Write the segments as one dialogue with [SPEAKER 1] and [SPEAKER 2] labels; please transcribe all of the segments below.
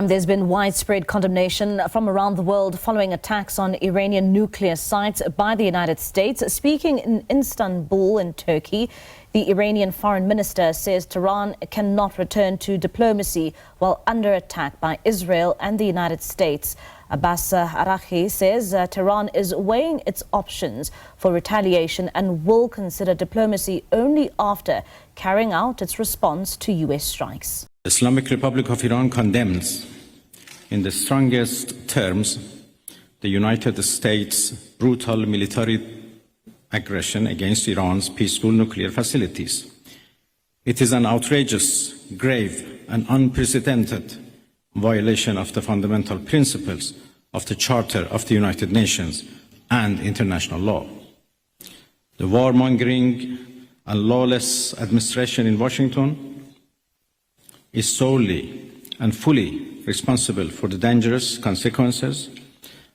[SPEAKER 1] There's been widespread condemnation from around the world following attacks on Iranian nuclear sites by the United States. Speaking in Istanbul in Turkey, the Iranian foreign minister says Tehran cannot return to diplomacy while under attack by Israel and the United States. Abbas Araghchi says Tehran is weighing its options for retaliation and will consider diplomacy only after carrying out its response to U.S. strikes.
[SPEAKER 2] The Islamic Republic of Iran condemns in the strongest terms the United States' brutal military aggression against Iran's peaceful nuclear facilities. It is an outrageous, grave and unprecedented violation of the fundamental principles of the Charter of the United Nations and international law. The warmongering and lawless administration in Washington is solely and fully responsible for the dangerous consequences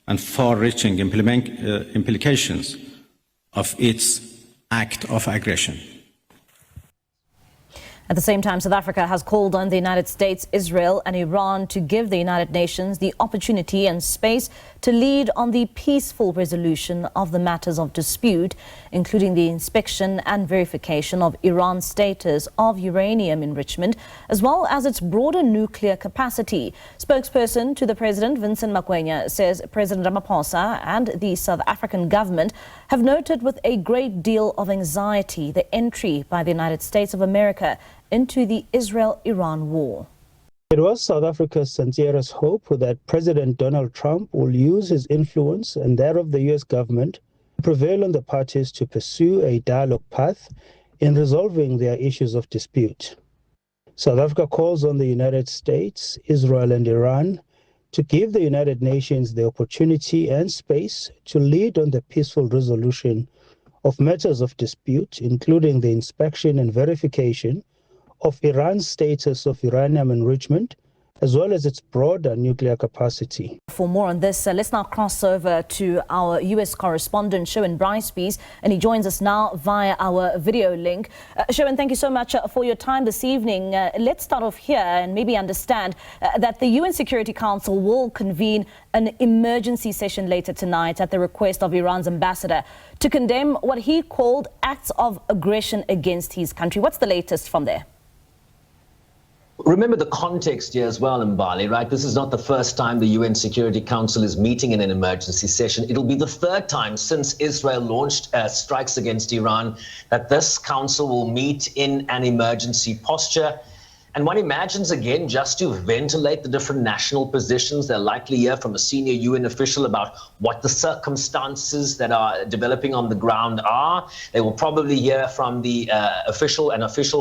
[SPEAKER 2] and far-reaching implications of its act of aggression.
[SPEAKER 1] At the same time, South Africa has called on the United States, Israel and Iran to give the United Nations the opportunity and space to lead on the peaceful resolution of the matters of dispute, including the inspection and verification of Iran's status of uranium enrichment, as well as its broader nuclear capacity. Spokesperson to the President, Vincent Magwenya, says President Ramaphosa and the South African government have noted with a great deal of anxiety the entry by the United States of America into the Israel-Iran war.
[SPEAKER 3] It was South Africa's sincerest hope that President Donald Trump will use his influence and that of the U.S. government to prevail on the parties to pursue a dialogue path in resolving their issues of dispute. South Africa calls on the United States, Israel and Iran to give the United Nations the opportunity and space to lead on the peaceful resolution of matters of dispute, including the inspection and verification of Iran's status of uranium enrichment, as well as its broader nuclear capacity.
[SPEAKER 1] For more on this, let's now cross over to our U.S. correspondent, Sherwin Bryce-Pease, and he joins us now via our video link. Sherwin, thank you so much for your time this evening. Let's start off here and maybe understand that the UN Security Council will convene an emergency session later tonight at the request of Iran's ambassador to condemn what he called acts of aggression against his country. What's the latest from there?
[SPEAKER 4] Remember the context here as well, Mbali, right? This is not the first time the UN Security Council is meeting in an emergency session. It'll be the third time since Israel launched strikes against Iran that this council will meet in an emergency posture. And one imagines, again, just to ventilate the different national positions. They'll likely hear from a senior UN official about what the circumstances that are developing on the ground are. They will probably hear from the official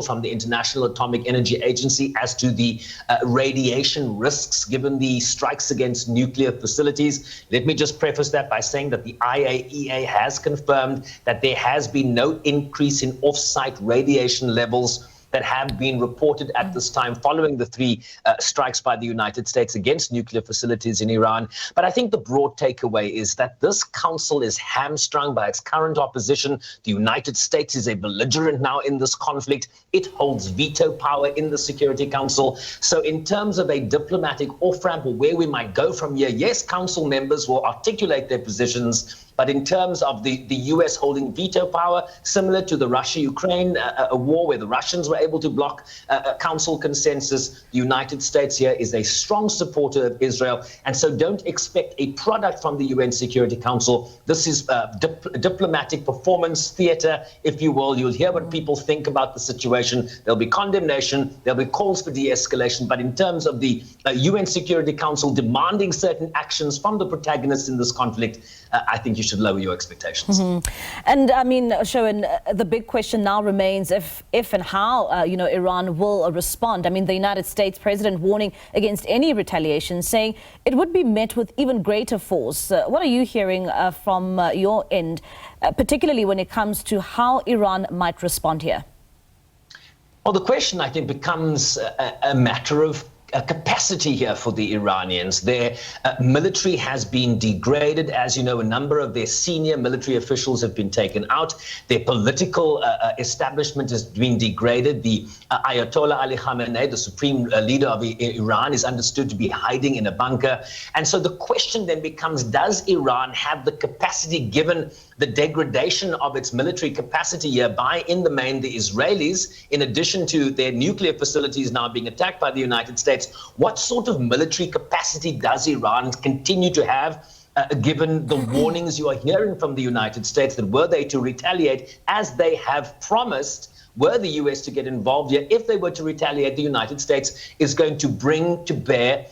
[SPEAKER 4] from the International Atomic Energy Agency as to the radiation risks given the strikes against nuclear facilities. Let me just preface that by saying that the IAEA has confirmed that there has been no increase in off-site radiation levels that have been reported at this time following the three strikes by the United States against nuclear facilities in Iran. But I think the broad takeaway is that this council is hamstrung by its current opposition. The United States is a belligerent now in this conflict. It holds veto power in the Security Council. So in terms of a diplomatic off-ramp or where we might go from here, yes, council members will articulate their positions. But in terms of the U.S. holding veto power, similar to the Russia-Ukraine a war where the Russians were able to block a council consensus, the United States here is a strong supporter of Israel. And so don't expect a product from the UN Security Council. This is diplomatic performance theater, if you will. You'll hear what people think about the situation. There'll be condemnation. There'll be calls for de-escalation. But in terms of the UN Security Council demanding certain actions from the protagonists in this conflict, I think you should lower your expectations.
[SPEAKER 1] And I mean, Sherwin, the big question now remains if and how, Iran will respond. I mean, the United States president warning against any retaliation, saying it would be met with even greater force. What are you hearing from your end, particularly when it comes to how Iran might respond here?
[SPEAKER 4] Well, the question, I think, becomes a matter of capacity here for the Iranians. Their military has been degraded. As you know, a number of their senior military officials have been taken out. Their political establishment has been degraded. The Ayatollah Ali Khamenei, the supreme leader of Iran, is understood to be hiding in a bunker. And so the question then becomes, does Iran have the capacity, given the degradation of its military capacity here by, in the main, the Israelis, in addition to their nuclear facilities now being attacked by the United States? What sort of military capacity does Iran continue to have, given the warnings you are hearing from the United States that were they to retaliate, as they have promised, were the US to get involved here, if they were to retaliate, the United States is going to bring to bear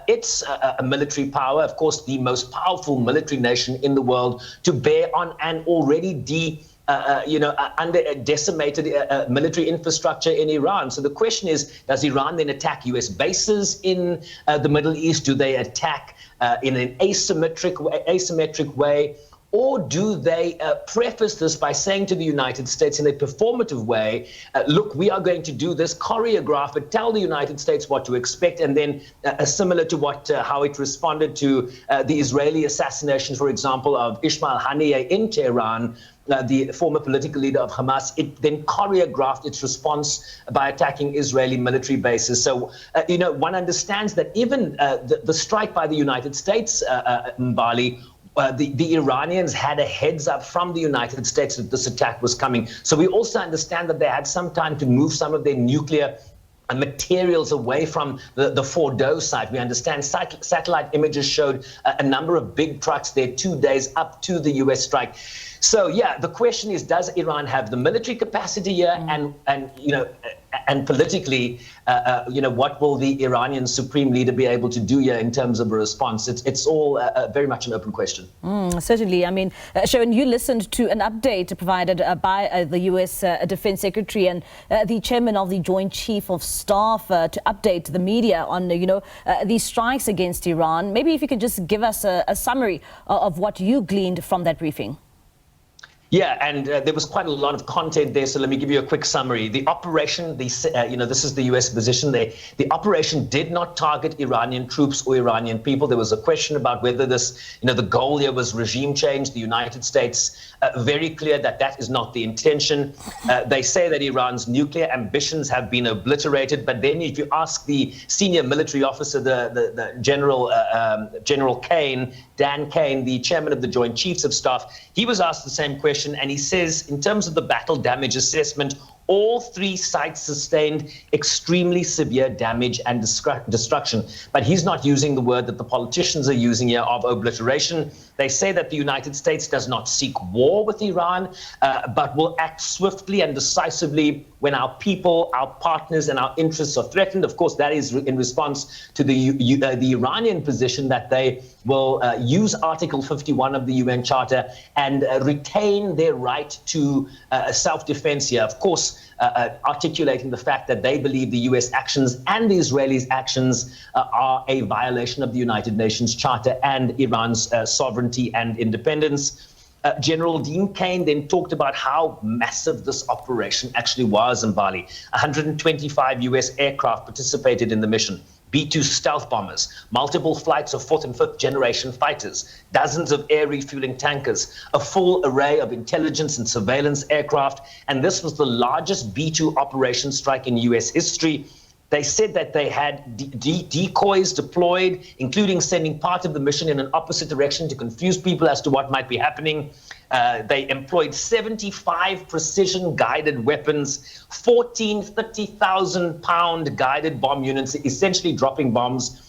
[SPEAKER 4] its military power, of course, the most powerful military nation in the world, to bear on an already under a decimated military infrastructure in Iran. So the question is, does Iran then attack US bases in the Middle East? Do they attack in an asymmetric way? Or do they preface this by saying to the United States in a performative way, look, we are going to do this, choreograph it, tell the United States what to expect, and then similar to how it responded to the Israeli assassination, for example, of Ismail Haniyeh in Tehran, the former political leader of Hamas, it then choreographed its response by attacking Israeli military bases. So, one understands that even the strike by the United States, Mbali, the Iranians had a heads up from the United States that this attack was coming. So we also understand that they had some time to move some of their nuclear materials away from the Fordow site. We understand satellite images showed a number of big trucks there 2 days up to the US strike. So yeah, the question is, does Iran have the military capacity here, and politically, what will the Iranian supreme leader be able to do here in terms of a response? It's all very much an open question.
[SPEAKER 1] Certainly. I mean, Sherwin, you listened to an update provided by the US Defense Secretary and the chairman of the Joint Chief of Staff to update the media on, these strikes against Iran. Maybe if you could just give us a summary of what you gleaned from that briefing.
[SPEAKER 4] Yeah, and there was quite a lot of content there, so let me give you a quick summary. The operation, this is the U.S. position there. The operation did not target Iranian troops or Iranian people. There was a question about whether this, the goal here was regime change. The United States, very clear that is not the intention. They say that Iran's nuclear ambitions have been obliterated, but then if you ask the senior military officer, the General Kane, Dan Kane, the chairman of the Joint Chiefs of Staff, he was asked the same question. And he says, in terms of the battle damage assessment, all three sites sustained extremely severe damage and destruction. But he's not using the word that the politicians are using here of obliteration. They say that the United States does not seek war with Iran, but will act swiftly and decisively when our people, our partners, and our interests are threatened. Of course, that is in response to the Iranian position that they will use Article 51 of the UN Charter and retain their right to self-defense here. Of course, articulating the fact that they believe the US actions and the Israelis' actions are a violation of the United Nations Charter and Iran's sovereignty and independence. General Dean Kane then talked about how massive this operation actually was in Bali. 125 US aircraft participated in the mission. B-2 stealth bombers, multiple flights of 4th and 5th generation fighters, dozens of air refueling tankers, a full array of intelligence and surveillance aircraft, and this was the largest B-2 operation strike in US history. They said that they had decoys deployed, including sending part of the mission in an opposite direction to confuse people as to what might be happening. They employed 75 precision-guided weapons, 14 30,000-pound guided bomb units, essentially dropping bombs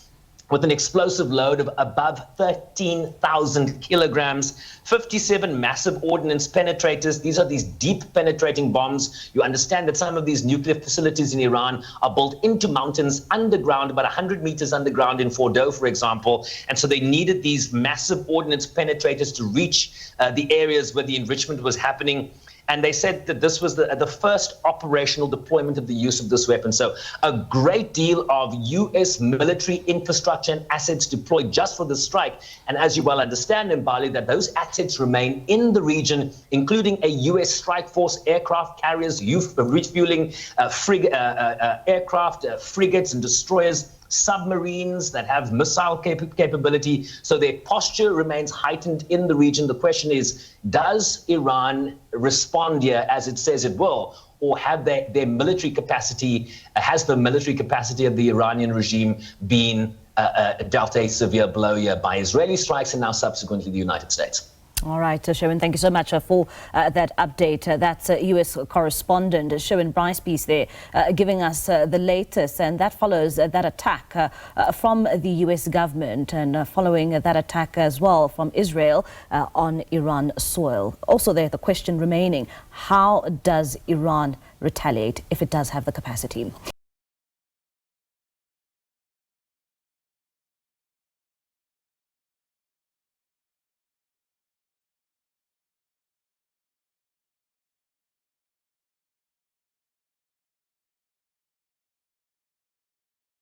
[SPEAKER 4] with an explosive load of above 13,000 kilograms, 57 massive ordnance penetrators. These are these deep penetrating bombs. You understand that some of these nuclear facilities in Iran are built into mountains underground, about 100 meters underground in Fordow, for example. And so they needed these massive ordnance penetrators to reach the areas where the enrichment was happening. And they said that this was the first operational deployment of the use of this weapon. So a great deal of U.S. military infrastructure and assets deployed just for the strike. And as you well understand in Bali, that those assets remain in the region, including a U.S. strike force, aircraft carriers, refueling aircraft, frigates and destroyers, submarines, that have missile capability. So their posture remains heightened in the region. The question is, does Iran respond here as it says it will? Or have their military capacity, has the military capacity of the Iranian regime been dealt a severe blow here by Israeli strikes and now subsequently the United States?
[SPEAKER 1] All right, Sherwin, thank you so much for that update. That's U.S. correspondent Sherwin Bryce-Pease there giving us the latest, and that follows that attack from the U.S. government and following that attack as well from Israel on Iran soil. Also there, the question remaining, how does Iran retaliate if it does have the capacity?